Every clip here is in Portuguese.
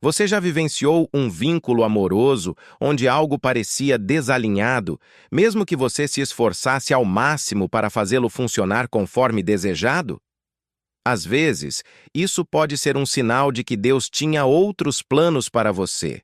Você já vivenciou um vínculo amoroso onde algo parecia desalinhado, mesmo que você se esforçasse ao máximo para fazê-lo funcionar conforme desejado? Às vezes, isso pode ser um sinal de que Deus tinha outros planos para você.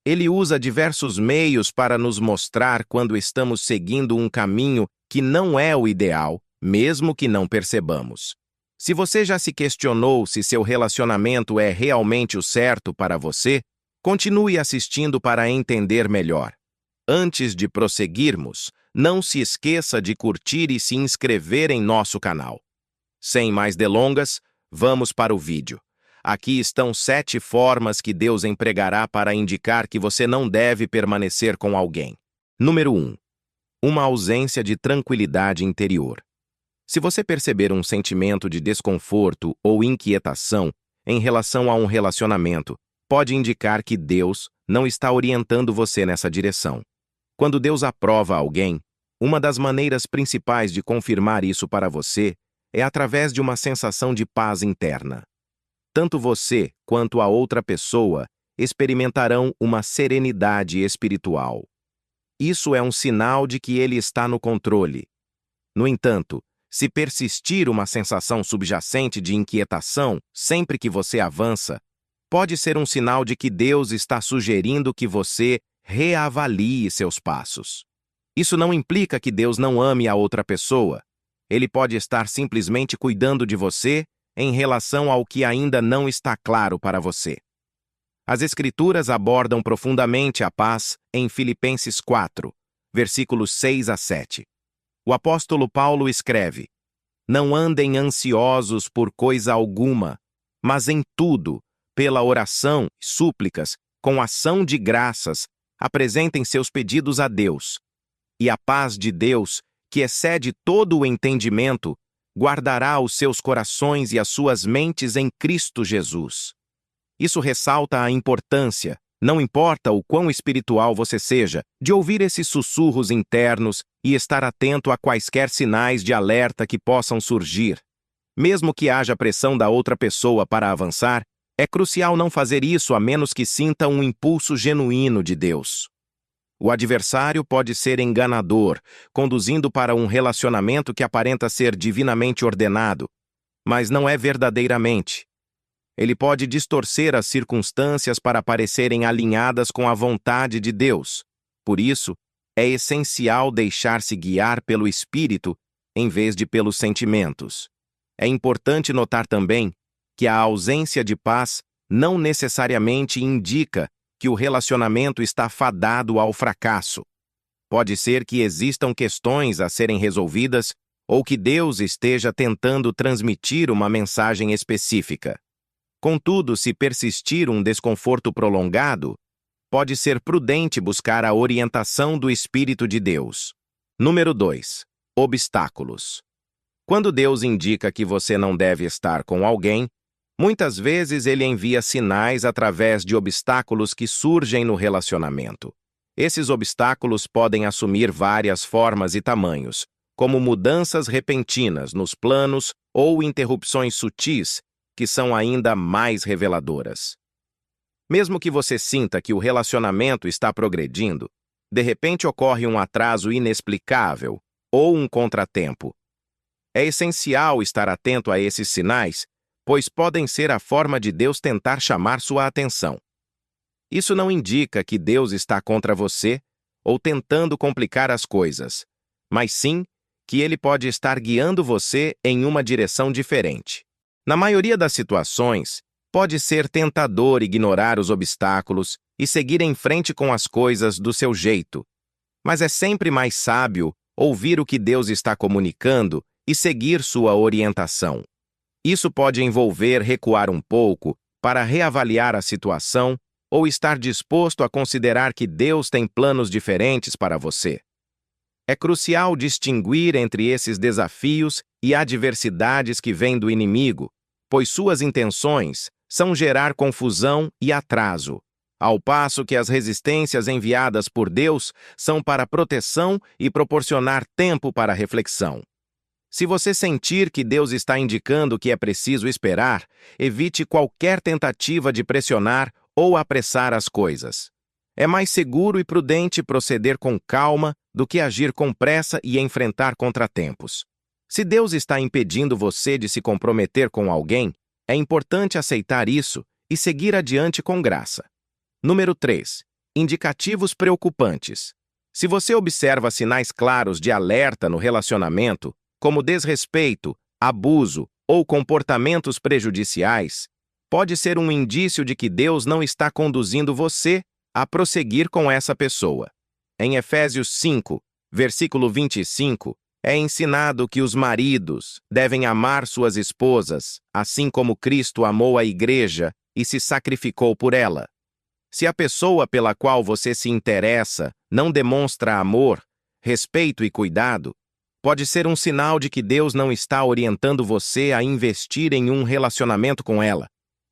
Ele usa diversos meios para nos mostrar quando estamos seguindo um caminho que não é o ideal, mesmo que não percebamos. Se você já se questionou se seu relacionamento é realmente o certo para você, continue assistindo para entender melhor. Antes de prosseguirmos, não se esqueça de curtir e se inscrever em nosso canal. Sem mais delongas, vamos para o vídeo. Aqui estão 7 formas que Deus empregará para indicar que você não deve permanecer com alguém. Número 1. Uma ausência de tranquilidade interior. Se você perceber um sentimento de desconforto ou inquietação em relação a um relacionamento, pode indicar que Deus não está orientando você nessa direção. Quando Deus aprova alguém, uma das maneiras principais de confirmar isso para você é através de uma sensação de paz interna. Tanto você quanto a outra pessoa experimentarão uma serenidade espiritual. Isso é um sinal de que Ele está no controle. No entanto, se persistir uma sensação subjacente de inquietação sempre que você avança, pode ser um sinal de que Deus está sugerindo que você reavalie seus passos. Isso não implica que Deus não ame a outra pessoa. Ele pode estar simplesmente cuidando de você em relação ao que ainda não está claro para você. As Escrituras abordam profundamente a paz em Filipenses 4, versículos 6 a 7. O apóstolo Paulo escreve: "Não andem ansiosos por coisa alguma, mas em tudo, pela oração e súplicas, com ação de graças, apresentem seus pedidos a Deus. E a paz de Deus, que excede todo o entendimento, guardará os seus corações e as suas mentes em Cristo Jesus." Isso ressalta a importância, não importa o quão espiritual você seja, de ouvir esses sussurros internos e estar atento a quaisquer sinais de alerta que possam surgir. Mesmo que haja pressão da outra pessoa para avançar, é crucial não fazer isso a menos que sinta um impulso genuíno de Deus. O adversário pode ser enganador, conduzindo para um relacionamento que aparenta ser divinamente ordenado, mas não é verdadeiramente. Ele pode distorcer as circunstâncias para parecerem alinhadas com a vontade de Deus. Por isso, é essencial deixar-se guiar pelo Espírito em vez de pelos sentimentos. É importante notar também que a ausência de paz não necessariamente indica que o relacionamento está fadado ao fracasso. Pode ser que existam questões a serem resolvidas ou que Deus esteja tentando transmitir uma mensagem específica. Contudo, se persistir um desconforto prolongado, pode ser prudente buscar a orientação do Espírito de Deus. Número 2. Obstáculos. Quando Deus indica que você não deve estar com alguém, muitas vezes Ele envia sinais através de obstáculos que surgem no relacionamento. Esses obstáculos podem assumir várias formas e tamanhos, como mudanças repentinas nos planos ou interrupções sutis, que são ainda mais reveladoras. Mesmo que você sinta que o relacionamento está progredindo, de repente ocorre um atraso inexplicável ou um contratempo. É essencial estar atento a esses sinais, pois podem ser a forma de Deus tentar chamar sua atenção. Isso não indica que Deus está contra você ou tentando complicar as coisas, mas sim que Ele pode estar guiando você em uma direção diferente. Na maioria das situações, pode ser tentador ignorar os obstáculos e seguir em frente com as coisas do seu jeito, mas é sempre mais sábio ouvir o que Deus está comunicando e seguir sua orientação. Isso pode envolver recuar um pouco para reavaliar a situação ou estar disposto a considerar que Deus tem planos diferentes para você. É crucial distinguir entre esses desafios e adversidades que vêm do inimigo, pois suas intenções são gerar confusão e atraso, ao passo que as resistências enviadas por Deus são para proteção e proporcionar tempo para reflexão. Se você sentir que Deus está indicando que é preciso esperar, evite qualquer tentativa de pressionar ou apressar as coisas. É mais seguro e prudente proceder com calma do que agir com pressa e enfrentar contratempos. Se Deus está impedindo você de se comprometer com alguém, é importante aceitar isso e seguir adiante com graça. Número 3. Indicativos preocupantes. Se você observa sinais claros de alerta no relacionamento, como desrespeito, abuso ou comportamentos prejudiciais, pode ser um indício de que Deus não está conduzindo você a prosseguir com essa pessoa. Em Efésios 5, versículo 25, é ensinado que os maridos devem amar suas esposas, assim como Cristo amou a igreja e se sacrificou por ela. Se a pessoa pela qual você se interessa não demonstra amor, respeito e cuidado, pode ser um sinal de que Deus não está orientando você a investir em um relacionamento com ela.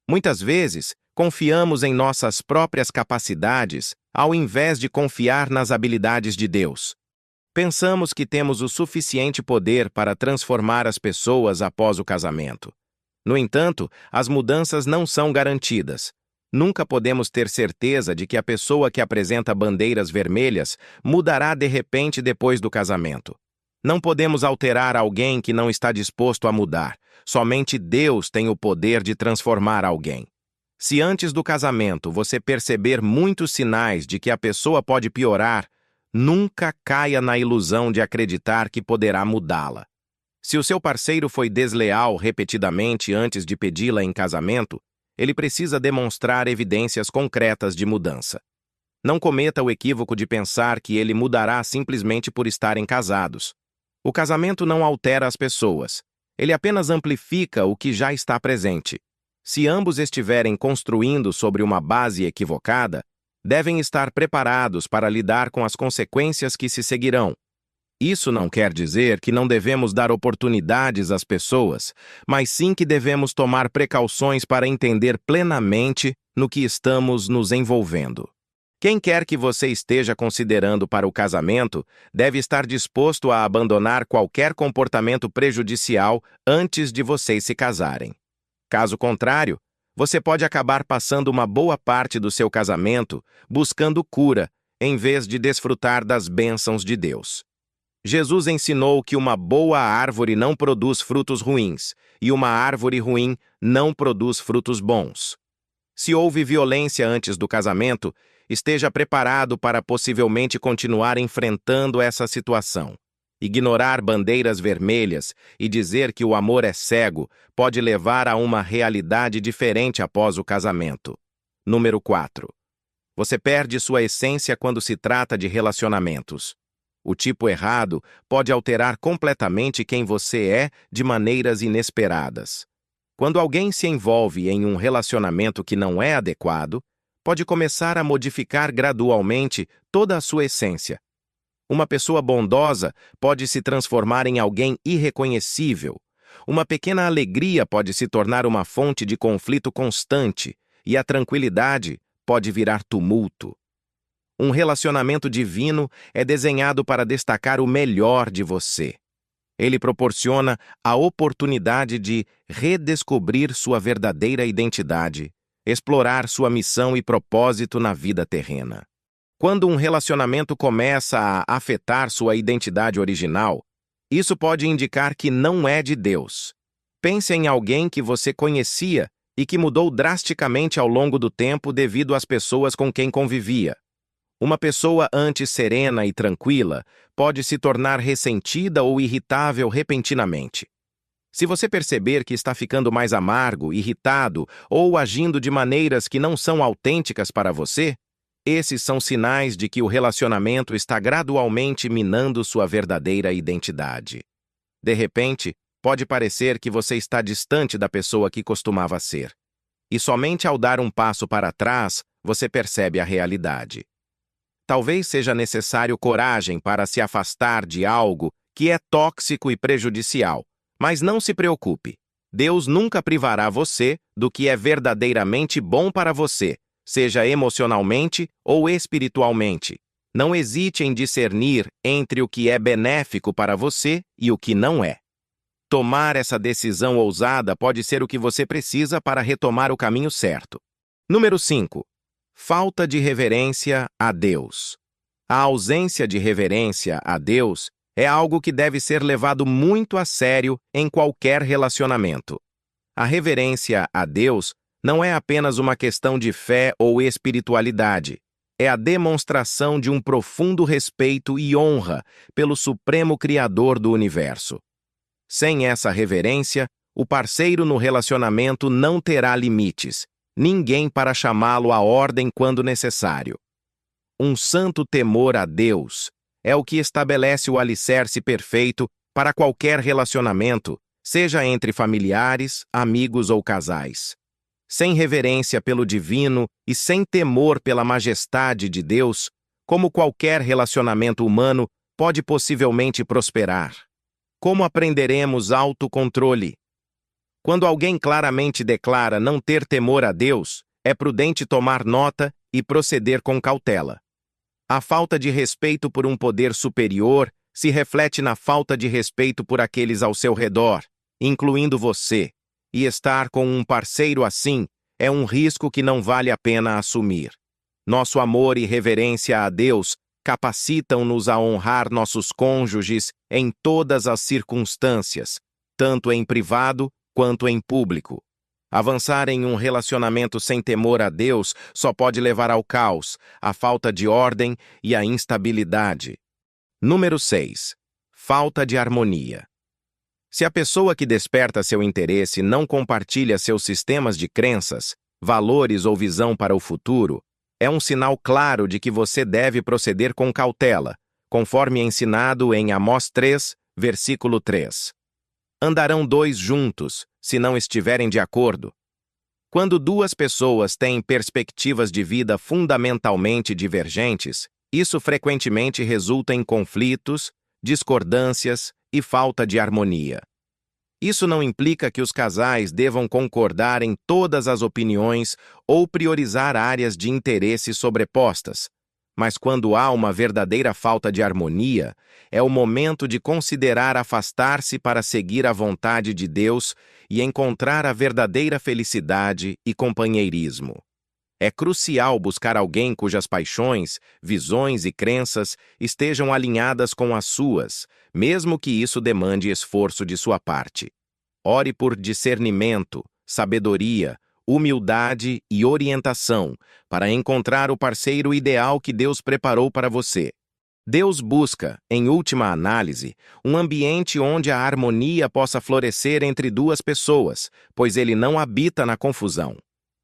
Muitas vezes, confiamos em nossas próprias capacidades ao invés de confiar nas habilidades de Deus. Pensamos que temos o suficiente poder para transformar as pessoas após o casamento. No entanto, as mudanças não são garantidas. Nunca podemos ter certeza de que a pessoa que apresenta bandeiras vermelhas mudará de repente depois do casamento. Não podemos alterar alguém que não está disposto a mudar. Somente Deus tem o poder de transformar alguém. Se antes do casamento você perceber muitos sinais de que a pessoa pode piorar, nunca caia na ilusão de acreditar que poderá mudá-la. Se o seu parceiro foi desleal repetidamente antes de pedi-la em casamento, ele precisa demonstrar evidências concretas de mudança. Não cometa o equívoco de pensar que ele mudará simplesmente por estarem casados. O casamento não altera as pessoas. Ele apenas amplifica o que já está presente. Se ambos estiverem construindo sobre uma base equivocada, devem estar preparados para lidar com as consequências que se seguirão. Isso não quer dizer que não devemos dar oportunidades às pessoas, mas sim que devemos tomar precauções para entender plenamente no que estamos nos envolvendo. Quem quer que você esteja considerando para o casamento deve estar disposto a abandonar qualquer comportamento prejudicial antes de vocês se casarem. Caso contrário, você pode acabar passando uma boa parte do seu casamento buscando cura, em vez de desfrutar das bênçãos de Deus. Jesus ensinou que uma boa árvore não produz frutos ruins, e uma árvore ruim não produz frutos bons. Se houve violência antes do casamento, esteja preparado para possivelmente continuar enfrentando essa situação. Ignorar bandeiras vermelhas e dizer que o amor é cego pode levar a uma realidade diferente após o casamento. Número 4. Você perde sua essência quando se trata de relacionamentos. O tipo errado pode alterar completamente quem você é de maneiras inesperadas. Quando alguém se envolve em um relacionamento que não é adequado, pode começar a modificar gradualmente toda a sua essência. Uma pessoa bondosa pode se transformar em alguém irreconhecível. Uma pequena alegria pode se tornar uma fonte de conflito constante, e a tranquilidade pode virar tumulto. Um relacionamento divino é desenhado para destacar o melhor de você. Ele proporciona a oportunidade de redescobrir sua verdadeira identidade, explorar sua missão e propósito na vida terrena. Quando um relacionamento começa a afetar sua identidade original, isso pode indicar que não é de Deus. Pense em alguém que você conhecia e que mudou drasticamente ao longo do tempo devido às pessoas com quem convivia. Uma pessoa antes serena e tranquila pode se tornar ressentida ou irritável repentinamente. Se você perceber que está ficando mais amargo, irritado ou agindo de maneiras que não são autênticas para você, esses são sinais de que o relacionamento está gradualmente minando sua verdadeira identidade. De repente, pode parecer que você está distante da pessoa que costumava ser. E somente ao dar um passo para trás, você percebe a realidade. Talvez seja necessário coragem para se afastar de algo que é tóxico e prejudicial, mas não se preocupe. Deus nunca privará você do que é verdadeiramente bom para você, seja emocionalmente ou espiritualmente. Não hesite em discernir entre o que é benéfico para você e o que não é. Tomar essa decisão ousada pode ser o que você precisa para retomar o caminho certo. Número 5. Falta de reverência a Deus. A ausência de reverência a Deus é algo que deve ser levado muito a sério em qualquer relacionamento. A reverência a Deus não é apenas uma questão de fé ou espiritualidade. É a demonstração de um profundo respeito e honra pelo Supremo Criador do Universo. Sem essa reverência, o parceiro no relacionamento não terá limites, ninguém para chamá-lo à ordem quando necessário. Um santo temor a Deus é o que estabelece o alicerce perfeito para qualquer relacionamento, seja entre familiares, amigos ou casais. Sem reverência pelo divino e sem temor pela majestade de Deus, como qualquer relacionamento humano pode possivelmente prosperar. Como aprenderemos autocontrole? Quando alguém claramente declara não ter temor a Deus, é prudente tomar nota e proceder com cautela. A falta de respeito por um poder superior se reflete na falta de respeito por aqueles ao seu redor, incluindo você, e estar com um parceiro assim é um risco que não vale a pena assumir. Nosso amor e reverência a Deus capacitam-nos a honrar nossos cônjuges em todas as circunstâncias, tanto em privado quanto em público. Avançar em um relacionamento sem temor a Deus só pode levar ao caos, à falta de ordem e à instabilidade. Número 6. Falta de harmonia. Se a pessoa que desperta seu interesse não compartilha seus sistemas de crenças, valores ou visão para o futuro, é um sinal claro de que você deve proceder com cautela, conforme ensinado em Amós 3, versículo 3. Andarão dois juntos, se não estiverem de acordo. Quando duas pessoas têm perspectivas de vida fundamentalmente divergentes, isso frequentemente resulta em conflitos, discordâncias e falta de harmonia. Isso não implica que os casais devam concordar em todas as opiniões ou priorizar áreas de interesse sobrepostas, mas quando há uma verdadeira falta de harmonia, é o momento de considerar afastar-se para seguir a vontade de Deus e encontrar a verdadeira felicidade e companheirismo. É crucial buscar alguém cujas paixões, visões e crenças estejam alinhadas com as suas, mesmo que isso demande esforço de sua parte. Ore por discernimento, sabedoria, humildade e orientação para encontrar o parceiro ideal que Deus preparou para você. Deus busca, em última análise, um ambiente onde a harmonia possa florescer entre duas pessoas, pois ele não habita na confusão.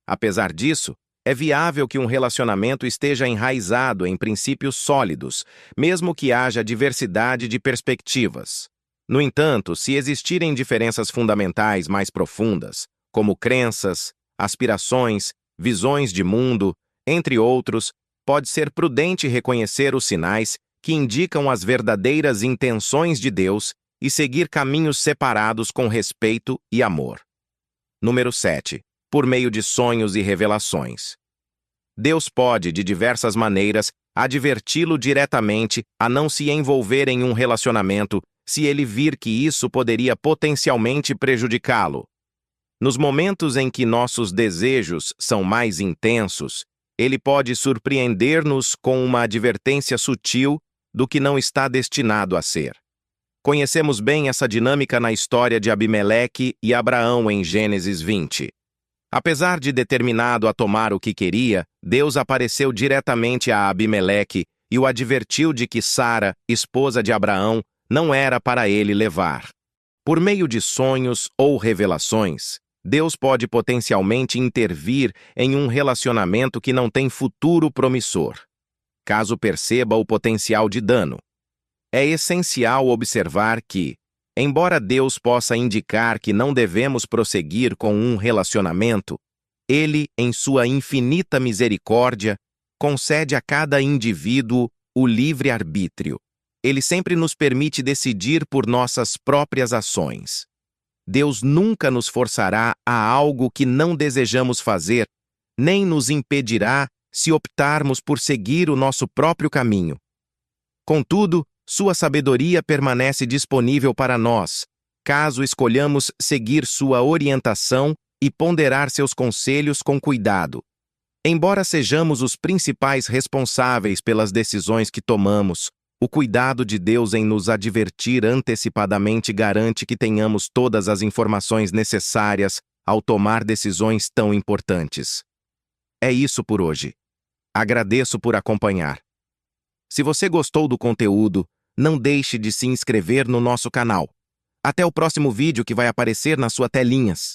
Apesar disso, é viável que um relacionamento esteja enraizado em princípios sólidos, mesmo que haja diversidade de perspectivas. No entanto, se existirem diferenças fundamentais mais profundas, como crenças, aspirações, visões de mundo, entre outros, pode ser prudente reconhecer os sinais que indicam as verdadeiras intenções de Deus e seguir caminhos separados com respeito e amor. Número 7. Por meio de sonhos e revelações. Deus pode, de diversas maneiras, adverti-lo diretamente a não se envolver em um relacionamento se ele vir que isso poderia potencialmente prejudicá-lo. Nos momentos em que nossos desejos são mais intensos, ele pode surpreender-nos com uma advertência sutil do que não está destinado a ser. Conhecemos bem essa dinâmica na história de Abimeleque e Abraão em Gênesis 20. Apesar de determinado a tomar o que queria, Deus apareceu diretamente a Abimeleque e o advertiu de que Sara, esposa de Abraão, não era para ele levar. Por meio de sonhos ou revelações, Deus pode potencialmente intervir em um relacionamento que não tem futuro promissor, caso perceba o potencial de dano. É essencial observar que, embora Deus possa indicar que não devemos prosseguir com um relacionamento, Ele, em sua infinita misericórdia, concede a cada indivíduo o livre-arbítrio. Ele sempre nos permite decidir por nossas próprias ações. Deus nunca nos forçará a algo que não desejamos fazer, nem nos impedirá se optarmos por seguir o nosso próprio caminho. Contudo, sua sabedoria permanece disponível para nós, caso escolhamos seguir sua orientação e ponderar seus conselhos com cuidado. Embora sejamos os principais responsáveis pelas decisões que tomamos, o cuidado de Deus em nos advertir antecipadamente garante que tenhamos todas as informações necessárias ao tomar decisões tão importantes. É isso por hoje. Agradeço por acompanhar. Se você gostou do conteúdo, não deixe de se inscrever no nosso canal. Até o próximo vídeo que vai aparecer nas suas telinhas.